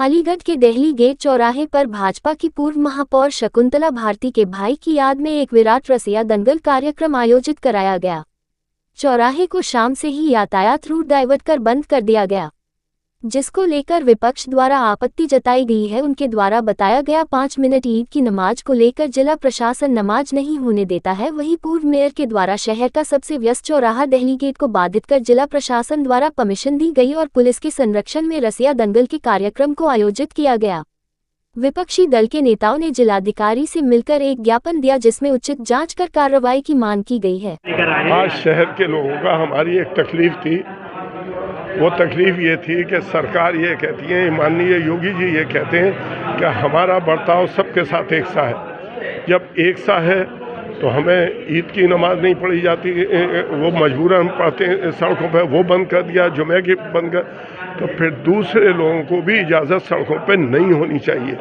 अलीगढ़ के देहली गेट चौराहे पर भाजपा की पूर्व महापौर शकुंतला भारती के भाई की याद में एक विराट रसिया दंगल कार्यक्रम आयोजित कराया गया। चौराहे को शाम से ही यातायात रूट डाइवर्ट कर बंद कर दिया गया, जिसको लेकर विपक्ष द्वारा आपत्ति जताई गई है। उनके द्वारा बताया गया 5 मिनट ईद की नमाज को लेकर जिला प्रशासन नमाज नहीं होने देता है। वहीं पूर्व मेयर के द्वारा शहर का सबसे व्यस्त चौराहा देहली गेट को बाधित कर जिला प्रशासन द्वारा परमिशन दी गई और पुलिस के संरक्षण में रसिया दंगल के कार्यक्रम को आयोजित किया गया। विपक्षी दल के नेताओं ने जिलाधिकारी से मिलकर एक ज्ञापन दिया, जिसमें उचित जांच कर कार्रवाई की मांग की गई है। आज शहर के लोगों का हमारी एक तकलीफ थी। वो तकलीफ ये थी कि सरकार ये कहती है, माननीय योगी जी ये कहते हैं कि हमारा बर्ताव सबके साथ एक सा है। जब एक सा है तो हमें ईद की नमाज नहीं पढ़ी जाती, वो मजबूरन पढ़ते हैं सड़कों पर, वो बंद कर दिया, जुमे की बंद कर, तो फिर दूसरे लोगों को भी इजाज़त सड़कों पर नहीं होनी चाहिए।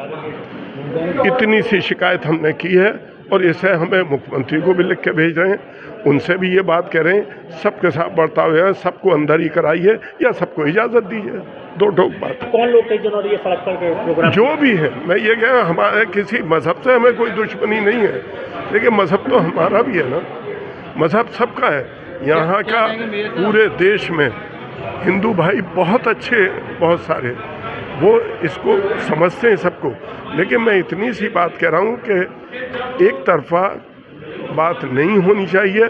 इतनी सी शिकायत हमने की है और इसे हमें मुख्यमंत्री को भी लिख के भेज रहे हैं। उनसे भी ये बात कह रहे हैं, सबके साथ बर्ताव है, सबको अंदर ही कराइए या सबको इजाज़त दीजिए। दो ठोक बात। कौन लोग थे जिन्होंने ये सड़क पर प्रोग्राम? जो भी है, मैं ये कह रहा हूँ, हमारे किसी मजहब से हमें कोई दुश्मनी नहीं है, लेकिन मजहब तो हमारा भी है ना, मजहब सबका है। यहाँ का पूरे देश में हिंदू भाई बहुत अच्छे, बहुत सारे, वो इसको समझते हैं सबको। लेकिन मैं इतनी सी बात कह रहा हूँ कि एक तरफा बात नहीं होनी चाहिए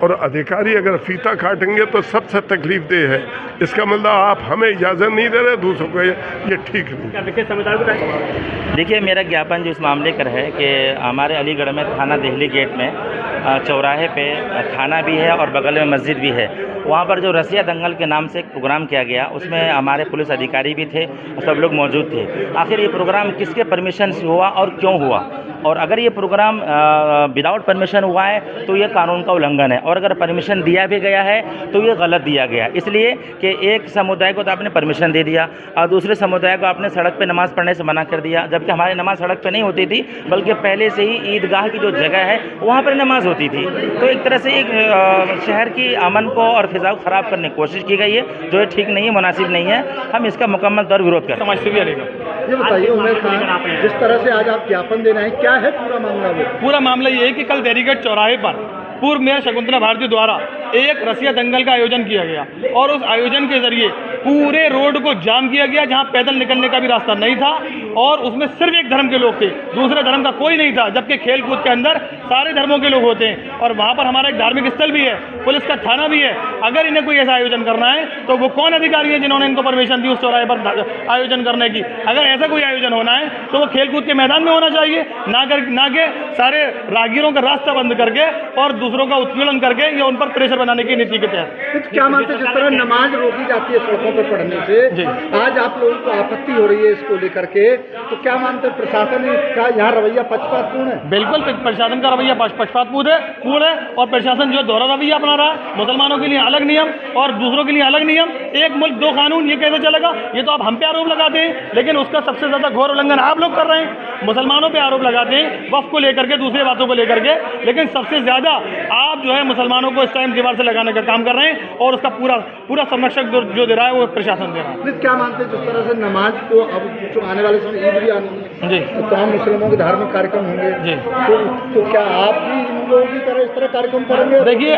और अधिकारी अगर फीता काटेंगे तो सबसे तकलीफ दे है। इसका मतलब आप हमें इजाज़त नहीं दे रहे, दूसरों को, ये ठीक नहीं। देखिए, मेरा ज्ञापन जो इस मामले का है कि हमारे अलीगढ़ में थाना देहली गेट में चौराहे पे थाना भी है और बगल में मस्जिद भी है। वहाँ पर जो रसिया दंगल के नाम से एक प्रोग्राम किया गया, उसमें हमारे पुलिस अधिकारी भी थे, सब लोग मौजूद थे। आखिर ये प्रोग्राम किसके परमिशन से हुआ और क्यों हुआ, और अगर ये प्रोग्राम विदाउट परमिशन हुआ है तो ये कानून का उल्लंघन है, और अगर परमिशन दिया भी गया है तो ये गलत दिया गया। इसलिए कि एक समुदाय को तो आपने परमिशन दे दिया और दूसरे समुदाय को आपने सड़क पे नमाज़ पढ़ने से मना कर दिया, जबकि हमारी नमाज़ सड़क पे नहीं होती थी, बल्कि पहले से ही ईदगाह की जो जगह है वहाँ पर नमाज़ होती थी। तो एक तरह से एक शहर की अमन को और फिज़ा को ख़राब करने की कोशिश की गई है, जो ये ठीक नहीं है, मुनासिब नहीं है। हम इसका मुकम्मल तौर विरोध करते हैं। समाज से भी रहेगा। ये बताइए उमेर खान, जिस तरह से आज आप ज्ञापन देना है, क्या है पूरा मामला? पूरा मामला ये है कि कल देहली गेट चौराहे पर पूर्व मेयर शकुंतला भारती द्वारा एक रसिया दंगल का आयोजन किया गया और उस आयोजन के जरिए पूरे रोड को जाम किया गया, जहां पैदल निकलने का भी रास्ता नहीं था, और उसमें सिर्फ एक धर्म के लोग थे, दूसरे धर्म का कोई नहीं था, जबकि खेल कूद के अंदर सारे धर्मों के लोग होते हैं और वहां पर हमारा एक धार्मिक स्थल भी है, पुलिस का थाना भी है। अगर इन्हें कोई ऐसा आयोजन करना है तो वो कौन अधिकारी है जिन्होंने इनको परमिशन दी उस चौराहे पर आयोजन करने की? अगर ऐसा कोई आयोजन होना है तो वो खेल कूद के मैदान में होना चाहिए, ना कि सारे राहगीरों का रास्ता बंद करके और दूसरों का उत्पीड़न करके या उन पर प्रेशर बनाने की नीति के तहत। क्या मानते, जिस तरह नमाज रोकी जाती है सड़कों पर पढ़ने से, आज आप लोगों को आपत्ति हो रही है इसको लेकर के, तो क्या मानते प्रशासन का यहाँ रवैया पक्षपातपूर्ण है? बिल्कुल, प्रशासन का रवैया पक्षपातपूर्ण है और प्रशासन जो दोहरा रवैया अपना रहा है, मुसलमानों के लिए अलग नियम और दूसरों के लिए अलग नियम, एक मुल्क दो कानून, ये कैसे चलेगा? ये तो आप हम पे आरोप लगाते हैं, लेकिन उसका सबसे ज्यादा घोर उल्लंघन आप लोग कर रहे हैं। मुसलमानों पे आरोप लगाते हैं वक्फ को लेकर के, दूसरे बातों को लेकर के, लेकिन सबसे ज्यादा आप जो है मुसलमानों को इस टाइम दीवार से लगाने का काम कर रहे हैं और उसका पूरा संरक्षक जो दे रहा है वो प्रशासन दे रहा है। क्या मानते हैं जिस तरह से नमाज को अब आने वाले समय ईद भी आनी है जी, तो तमाम मुस्लिमों के धार्मिक कार्यक्रम होंगे जी, तो क्या आप भी इन लोगों की तरह इस तरह कार्यक्रम करेंगे? देखिए,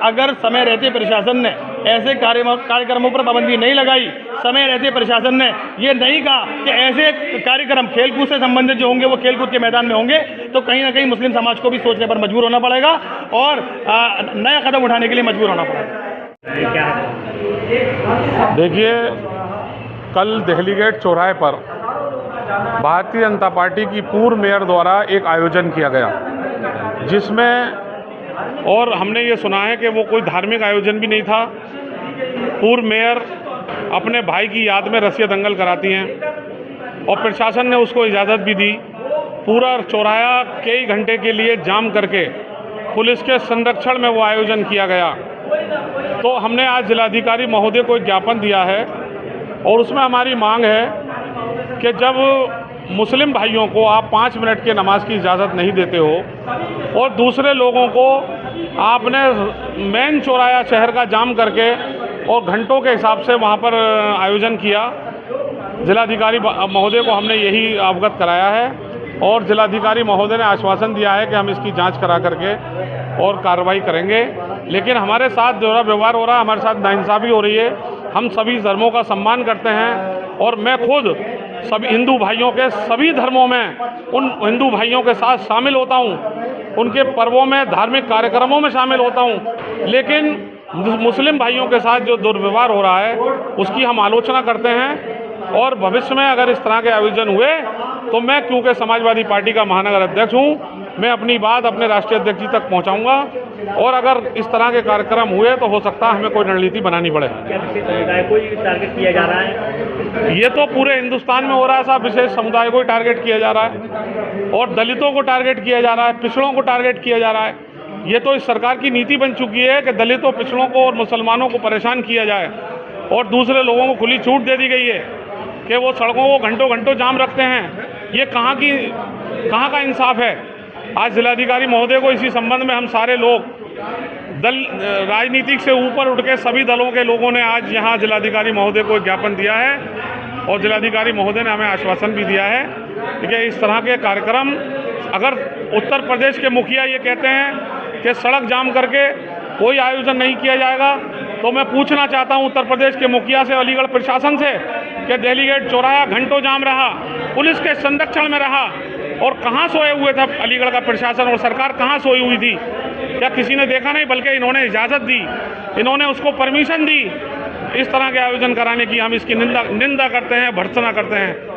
अगर समय रहते प्रशासन ने ऐसे कार्यक्रमों पर पाबंदी नहीं लगाई, समय रहते प्रशासन ने ये नहीं कहा कि ऐसे कार्यक्रम खेलकूद से संबंधित जो होंगे वो खेलकूद के मैदान में होंगे, तो कहीं ना कहीं मुस्लिम समाज को भी सोचने पर मजबूर होना पड़ेगा और नया कदम उठाने के लिए मजबूर होना पड़ेगा। देखिए, कल देहली गेट चौराहे पर भारतीय जनता पार्टी की पूर्व मेयर द्वारा एक आयोजन किया गया, जिसमें, और हमने ये सुना है कि वो कोई धार्मिक आयोजन भी नहीं था। पूर्व मेयर अपने भाई की याद में रसिया दंगल कराती हैं और प्रशासन ने उसको इजाज़त भी दी। पूरा चौराहा कई घंटे के लिए जाम करके पुलिस के संरक्षण में वो आयोजन किया गया। तो हमने आज जिलाधिकारी महोदय को एक ज्ञापन दिया है और उसमें हमारी मांग है कि जब मुस्लिम भाइयों को आप 5 मिनट के नमाज की इजाज़त नहीं देते हो और दूसरे लोगों को आपने मेन चौराहा शहर का जाम करके और घंटों के हिसाब से वहाँ पर आयोजन किया, जिलाधिकारी महोदय को हमने यही अवगत कराया है और जिलाधिकारी महोदय ने आश्वासन दिया है कि हम इसकी जांच करा करके और कार्रवाई करेंगे। लेकिन हमारे साथ जो व्यवहार हो रहा है, हमारे साथ नाइंसाफ़ी हो रही है। हम सभी धर्मों का सम्मान करते हैं और मैं खुद सभी हिंदू भाइयों के सभी धर्मों में उन हिंदू भाइयों के साथ शामिल होता हूं, उनके पर्वों में, धार्मिक कार्यक्रमों में शामिल होता हूं। लेकिन मुस्लिम भाइयों के साथ जो दुर्व्यवहार हो रहा है उसकी हम आलोचना करते हैं और भविष्य में अगर इस तरह के आयोजन हुए तो मैं, क्योंकि समाजवादी पार्टी का महानगर अध्यक्ष हूं, मैं अपनी बात अपने राष्ट्रीय अध्यक्ष जी तक पहुंचाऊंगा और अगर इस तरह के कार्यक्रम हुए तो हो सकता है हमें कोई रणनीति बनानी पड़े। क्या विशेष समुदाय को टारगेट किया जा रहा है? ये तो पूरे हिंदुस्तान में हो रहा है साहब। विशेष समुदाय को टारगेट किया जा रहा है और दलितों को टारगेट किया जा रहा है, पिछड़ों को टारगेट किया जा रहा है। ये तो इस सरकार की नीति बन चुकी है कि दलितों, पिछड़ों को और मुसलमानों को परेशान किया जाए और दूसरे लोगों को खुली छूट दे दी गई है कि वो सड़कों को घंटों घंटों जाम रखते हैं। ये कहाँ का इंसाफ है? आज जिलाधिकारी महोदय को इसी संबंध में हम सारे लोग राजनीतिक से ऊपर उठ के सभी दलों के लोगों ने आज यहाँ जिलाधिकारी महोदय को ज्ञापन दिया है और जिलाधिकारी महोदय ने हमें आश्वासन भी दिया है कि इस तरह के कार्यक्रम, अगर उत्तर प्रदेश के मुखिया ये कहते हैं कि सड़क जाम करके कोई आयोजन नहीं किया जाएगा, तो मैं पूछना चाहता हूं उत्तर प्रदेश के मुखिया से, अलीगढ़ प्रशासन से, कि दिल्ली गेट चौराहा घंटों जाम रहा, पुलिस के संरक्षण में रहा और कहां सोए हुए था अलीगढ़ का प्रशासन और सरकार कहां सोई हुई थी? क्या किसी ने देखा नहीं? बल्कि इन्होंने इजाज़त दी, इन्होंने उसको परमिशन दी। इस तरह के आयोजन कराने की हम इसकी निंदा करते हैं, भर्त्सना करते हैं।